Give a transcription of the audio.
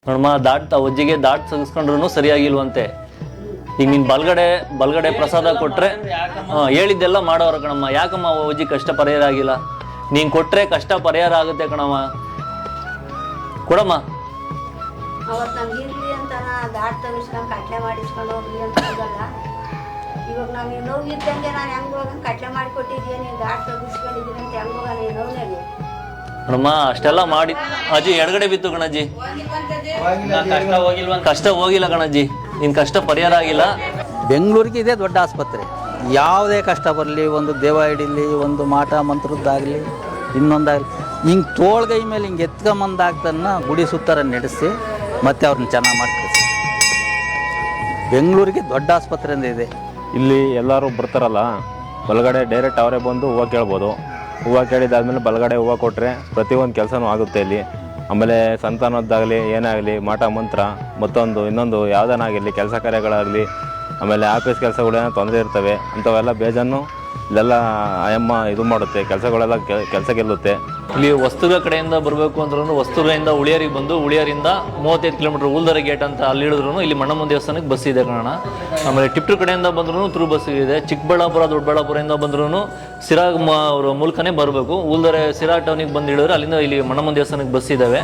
ನೋಡಮ್ಮ ದಾಟ್ ಅಜ್ಜಿಗೆ ದಾಟ್ ತೆಗಿಸ್ಕೊಂಡ್ರು ಸರಿಯಾಗಿಲ್ವಂತೆ. ಈಗ ನೀನು ಬಲ್ಗಡೆ ಪ್ರಸಾದ ಕೊಟ್ರೆ ಹೇಳಿದ್ದೆಲ್ಲ ಮಾಡೋರ ಕಣಮ್ಮ. ಯಾಕಮ್ಮ ಅಜ್ಜಿ ಕಷ್ಟ ಪರಿಹಾರ ಆಗಿಲ್ಲ? ನೀನು ಕೊಟ್ರೆ ಕಷ್ಟ ಪರಿಹಾರ ಆಗುತ್ತೆ ಕಣಮ್ಮ. ಕೊಡಮ್ಮ. ಅವತ್ತು ನಮ್ಗೆ ಇರಲಿ ಅಂತ ದಾಟ್ ತೆಗಿಸ್ಕೊಂಡು ಕಟ್ಲೆ ಮಾಡಿಸ್ಕೊಂಡು ಹೋಗ್ಲಿ ಅಂತ ಹೋಗಲ್ಲ. ಇವಾಗ ನಾವು ನೋವಿದ್ದಂಗೆ ನಾನು ಹೆಂಗೆ ಹೋಗಂಗೆ ಕಟ್ಲೆ ಮಾಡಿ ಕೊಟ್ಟಿದ್ದೀಯ, ನೀನು ದಾಟ್ ತೆಗಿಸ್ಕೊಂಡಿದ್ದೀನಿ ಅಂತ ಹೆಂಗೆ ಹೋಗೋಣ ಈ ನೋವಿನಾಗೆ? ನೋಡಮ್ಮ ಅಷ್ಟೆಲ್ಲ ಮಾಡಿ ಅಜ್ಜಿ ಎಡಗಡೆ ಬಿತ್ತು ಕಣಜ್ಜಿ. ಕಷ್ಟ ಹೋಗಿಲ್ಲ ಕಣಜ್ಜಿ, ನಿನ್ ಕಷ್ಟ ಪರಿಹಾರ ಆಗಿಲ್ಲ. ಬೆಂಗಳೂರಿಗೆ ಇದೆ ದೊಡ್ಡ ಆಸ್ಪತ್ರೆ. ಯಾವುದೇ ಕಷ್ಟ ಬರಲಿ, ಒಂದು ದೇವ ಹಿಡೀಲಿ, ಒಂದು ಮಾಟ ಮಂತ್ರದ್ದಾಗಲಿ, ಇನ್ನೊಂದಾಗಲಿ, ಹಿಂಗೆ ತೋಳ್ಗೈ ಮೇಲೆ ಹಿಂಗೆ ಎತ್ಕೊಂಬಂದಾಗ್ತನ್ನ ಗುಡಿ ಸುತ್ತರ ನಡೆಸಿ ಮತ್ತೆ ಅವ್ರನ್ನ ಚೆನ್ನಾಗಿ ಮಾಡಿ ಕಳಿಸಿ. ಬೆಂಗಳೂರಿಗೆ ದೊಡ್ಡ ಆಸ್ಪತ್ರೆ ಇದೆ. ಇಲ್ಲಿ ಎಲ್ಲರೂ ಬರ್ತಾರಲ್ಲ, ಬಲಗಡೆ ಡೈರೆಕ್ಟ್ ಅವರೇ ಬಂದು ಹೂವು ಕೇಳ್ಬೋದು. ಹೂವು ಕೇಳಿದಾದ್ಮೇಲೆ ಬಲಗಡೆ ಹೂವು ಕೊಟ್ಟರೆ ಪ್ರತಿಯೊಂದು ಕೆಲಸನೂ ಆಗುತ್ತೆ ಇಲ್ಲಿ. ಆಮೇಲೆ ಸಂತಾನದ್ದಾಗಲಿ ಏನೇ ಆಗಲಿ, ಮಾಟ ಮಂತ್ರ ಮತ್ತೊಂದು ಇನ್ನೊಂದು ಯಾವುದನ್ನಾಗಿರಲಿ, ಕೆಲಸ ಕಾರ್ಯಗಳಾಗಲಿ, ಆಮೇಲೆ ಆಫೀಸ್ ಕೆಲಸಗಳೇನೋ ತೊಂದರೆ ಇರ್ತವೆ, ಅಂಥವೆಲ್ಲ ಬೇಜಾನು ಇಲ್ಲೆಲ್ಲ ಆಯಮ್ಮ ಇದು ಮಾಡುತ್ತೆ, ಕೆಲಸಗಳೆಲ್ಲ ಕೆಲಸ ಗೆಲ್ಲುತ್ತೆ. ಇಲ್ಲಿ ವಸ್ತುಗ ಕಡೆಯಿಂದ ಬರಬೇಕು ಅಂದ್ರೂ ವಸ್ತುಗಳಿಂದ ಉಳಿಯರಿಗೆ ಬಂದು ಉಳಿಯರಿಂದ 35 ಕಿಲೋಮೀಟರ್ ಉಲ್ದರ ಗೇಟ್ ಅಂತ ಅಲ್ಲಿ ಹಿಡಿದ್ರು ಇಲ್ಲಿ ಮಣ್ಣಮ್ಮ ದೇವಸ್ಥಾನಕ್ಕೆ ಬಸ್ ಇದೆ ಕಣ. ಆಮೇಲೆ ಟಿಪ್ಟೂರು ಕಡೆಯಿಂದ ಬಂದ್ರೂ ಥ್ರೂ ಬಸ್ ಇದೆ. ಚಿಕ್ಕಬಳ್ಳಾಪುರ ದೊಡ್ಡಬಳ್ಳಾಪುರದಿಂದ ಬಂದ್ರೂ ಸಿರಾ ಅವ್ರ ಮೂಲಕನೇ ಬರಬೇಕು. ಉಲ್ದರೆ ಸಿರಾ ಟೌನಿಗೆ ಬಂದು ಹಿಡಿದ್ರೆ ಅಲ್ಲಿಂದ ಇಲ್ಲಿ ಮಣ್ಣಮ್ಮ ದೇವಸ್ಥಾನಕ್ಕೆ ಬಸ್ ಇದ್ದಾವೆ.